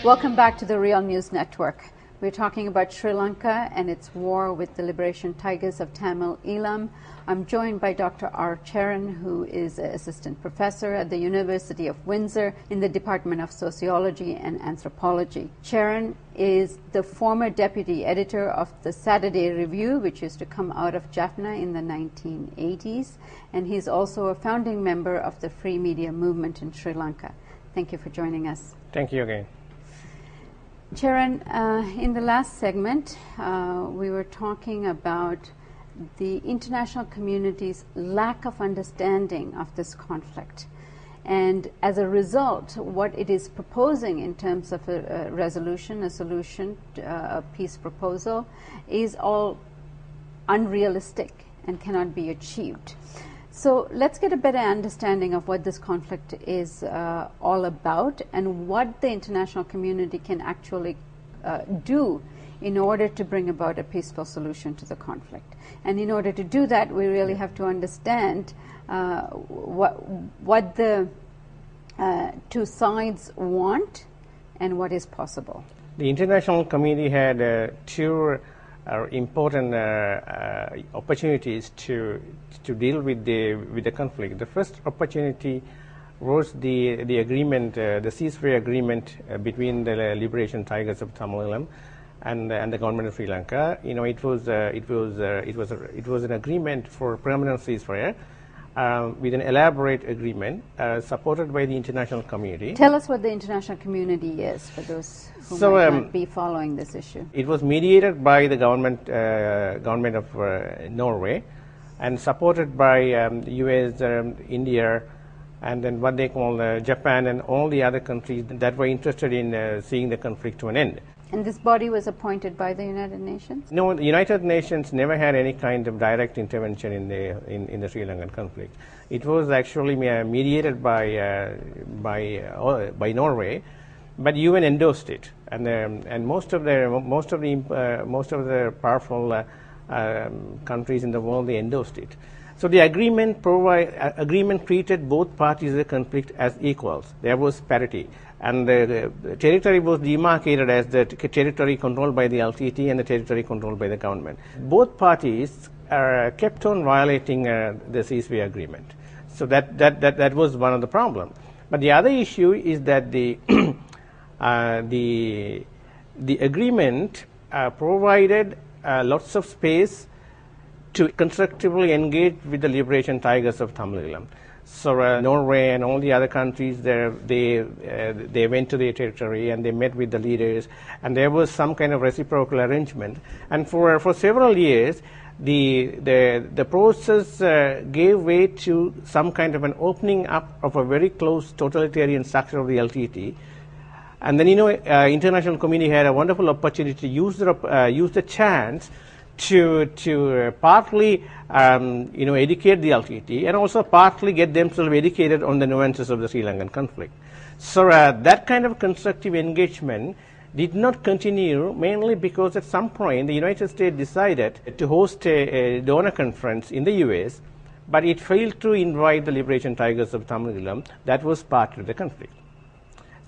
Welcome back to the Real News Network. We're talking about Sri Lanka and its war with the Liberation Tigers of Tamil Eelam. I'm joined by Dr. R. Cheran, who is an assistant professor at the University of Windsor in the Department of Sociology and Anthropology. Cheran is the former deputy editor of the Saturday Review, which used to come out of Jaffna in the 1980s, and he's also a founding member of the free media movement in Sri Lanka. Thank you for joining us. Thank you again. Cheran, in the last segment, we were talking about the international community's lack of understanding of this conflict. And as a result, what it is proposing in terms of a resolution, a solution, a peace proposal, is all unrealistic and cannot be achieved. So let's get a better understanding of what this conflict is all about and what the international community can actually do in order to bring about a peaceful solution to the conflict. And in order to do that, we really have to understand what the two sides want and what is possible. The international community had two important opportunities to deal with the conflict. The first opportunity was the agreement, the ceasefire agreement between the Liberation Tigers of Tamil Eelam and the government of Sri Lanka. You know, it was an agreement for permanent ceasefire with an elaborate agreement supported by the international community. Tell us what the international community is for those who might not be following this issue. It was mediated by the government of Norway and supported by US, India, and then what they call Japan and all the other countries that were interested in seeing the conflict to an end. And this body was appointed by the United Nations? No, the United Nations never had any kind of direct intervention in the Sri Lankan conflict. It was actually mediated by Norway, but UN endorsed it, and most of the powerful countries in the world, they endorsed it. So the agreement treated both parties of the conflict as equals. There was parity, and the territory was demarcated as the territory controlled by the LTT and the territory controlled by the government. Both parties kept on violating the ceasefire agreement. So that was one of the problems. But the other issue is that the agreement provided lots of space to constructively engage with the Liberation Tigers of Tamil Eelam. So Norway and all the other countries, they went to their territory and they met with the leaders, and there was some kind of reciprocal arrangement. And for several years, the process gave way to some kind of an opening up of a very close totalitarian structure of the LTT. And then, international community had a wonderful opportunity to use the chance to partly educate the LTT and also partly get themselves educated on the nuances of the Sri Lankan conflict. So that kind of constructive engagement did not continue, mainly because at some point the United States decided to host a donor conference in the US, but it failed to invite the Liberation Tigers of Tamil Eelam. That was part of the conflict.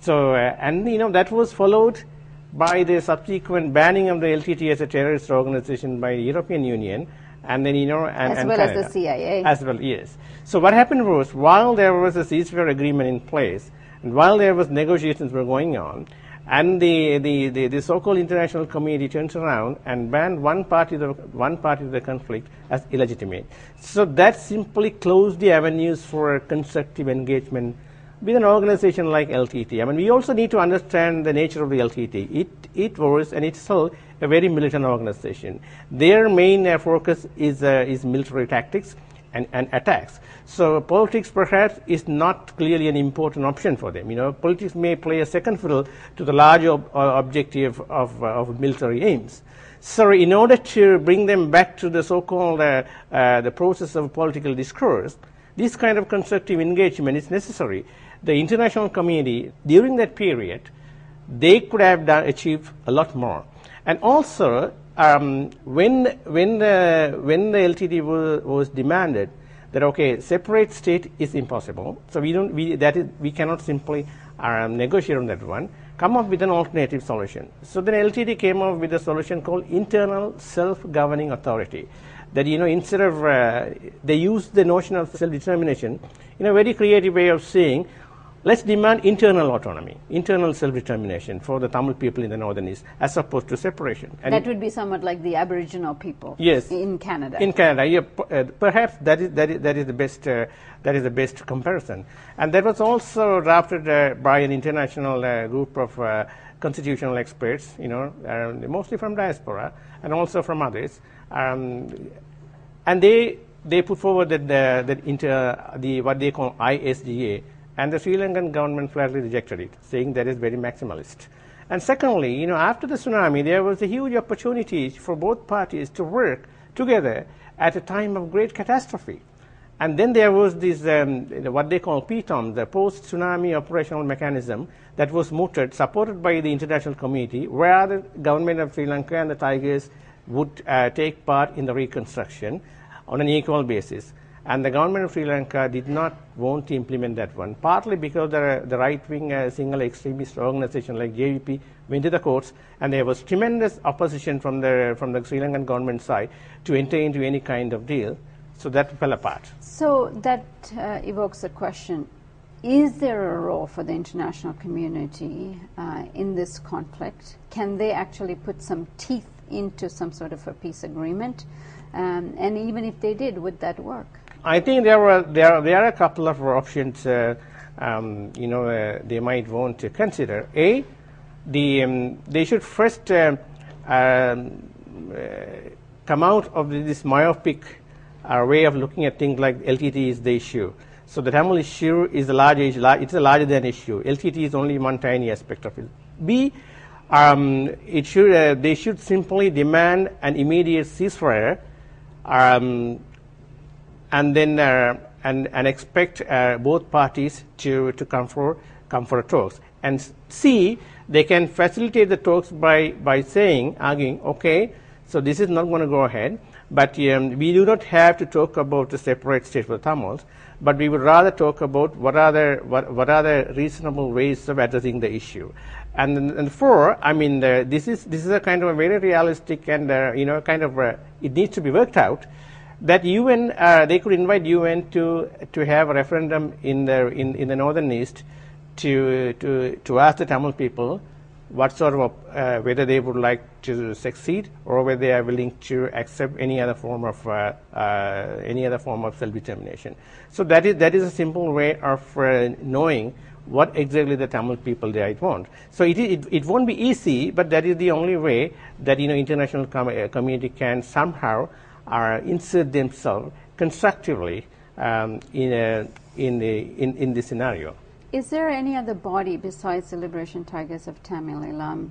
So that was followed by the subsequent banning of the LTT as a terrorist organization by the European Union, and then as well as the CIA. As well, yes. So what happened was, while there was a ceasefire agreement in place, and while there was negotiations were going on, and the so-called international community turns around and banned one party of the conflict as illegitimate. So that simply closed the avenues for constructive engagement with an organization like LTT. I mean, we also need to understand the nature of the LTT. It was and it's still a very militant organization. Their main focus is military tactics and attacks. So politics perhaps is not clearly an important option for them. Politics may play a second fiddle to the larger objective of military aims. So in order to bring them back to the so-called the process of political discourse, this kind of constructive engagement is necessary. The international community, during that period, they could have achieved a lot more. And also, when the LTT was demanded that separate state is impossible, so we cannot simply negotiate on that one, come up with an alternative solution. So then LTT came up with a solution called internal self-governing authority. That, instead of, they used the notion of self-determination in a very creative way of saying, let's demand internal autonomy, internal self-determination for the Tamil people in the Northern East, as opposed to separation. And that would be somewhat like the Aboriginal people. Yes, in Canada. In Canada, yeah, perhaps that is the best comparison. And that was also drafted by an international group of constitutional experts, mostly from diaspora and also from others. And they put forward that what they call ISGA, and the Sri Lankan government flatly rejected it, saying that is very maximalist. And secondly, after the tsunami, there was a huge opportunity for both parties to work together at a time of great catastrophe. And then there was this, what they call PTOM, the post-tsunami operational mechanism, that was mooted, supported by the international community, where the government of Sri Lanka and the Tigers would take part in the reconstruction on an equal basis. And the government of Sri Lanka did not want to implement that one, partly because the right-wing single extremist organization like JVP went to the courts, and there was tremendous opposition from the Sri Lankan government side to enter into any kind of deal. So that fell apart. So that evokes the question, is there a role for the international community in this conflict? Can they actually put some teeth into some sort of a peace agreement? And even if they did, would that work? I think there are a couple of options. They might want to consider. They should first come out of this myopic way of looking at things like LTT is the issue. So the Tamil issue is it's a larger than issue. LTT is only one tiny aspect of it. B, they should simply demand an immediate ceasefire, and then and expect both parties to come for talks. And C, they can facilitate the talks by arguing, okay, so this is not going to go ahead, but we do not have to talk about a separate state for the Tamils, but we would rather talk about what are the reasonable ways of addressing the issue. And four, this is a kind of a very realistic and it needs to be worked out. That UN, they could invite UN to have a referendum in the Northern East to ask the Tamil people what sort of whether they would like to succeed or whether they are willing to accept any other form of self-determination. So that is a simple way of knowing what exactly the Tamil people they want. So it won't be easy, but that is the only way that international community can somehow insert themselves constructively in this scenario. Is there any other body besides the Liberation Tigers of Tamil Eelam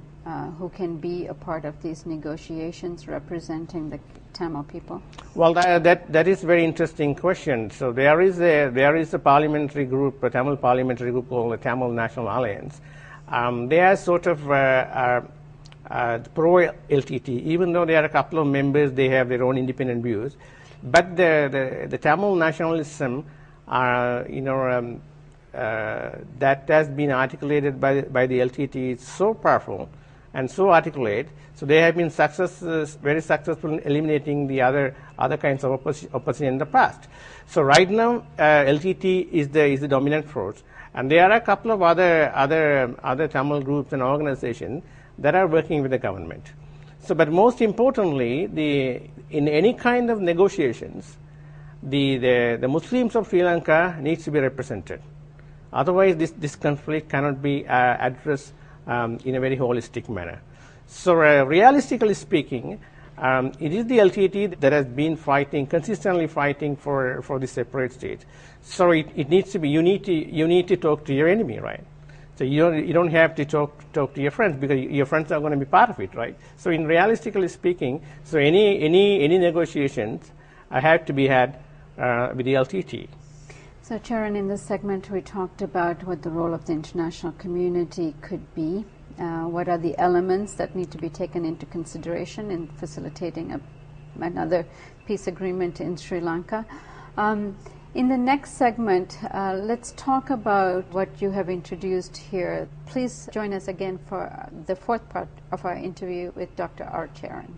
who can be a part of these negotiations representing the Tamil people? Well, that is a very interesting question. So there is a parliamentary group, a Tamil parliamentary group called the Tamil National Alliance. They are sort of pro-LTT, even though there are a couple of members, they have their own independent views. But the Tamil nationalism, that has been articulated by the LTT is so powerful and so articulate. So they have been very successful in eliminating the other kinds of opposition in the past. So right now, LTT is the dominant force, and there are a couple of other Tamil groups and organizations that are working with the government. So, but most importantly, in any kind of negotiations, the Muslims of Sri Lanka needs to be represented. Otherwise, this conflict cannot be addressed in a very holistic manner. So, realistically speaking, it is the LTT that has been consistently fighting for the separate state. So, it needs to be. You need to talk to your enemy, right? So you don't have to talk to your friends, because your friends are going to be part of it, right? So, in realistically speaking, so any negotiations have to be had with the LTT. So, Cheran, in this segment, we talked about what the role of the international community could be. What are the elements that need to be taken into consideration in facilitating another peace agreement in Sri Lanka? In the next segment, let's talk about what you have introduced here. Please join us again for the fourth part of our interview with Dr. R. Cheran.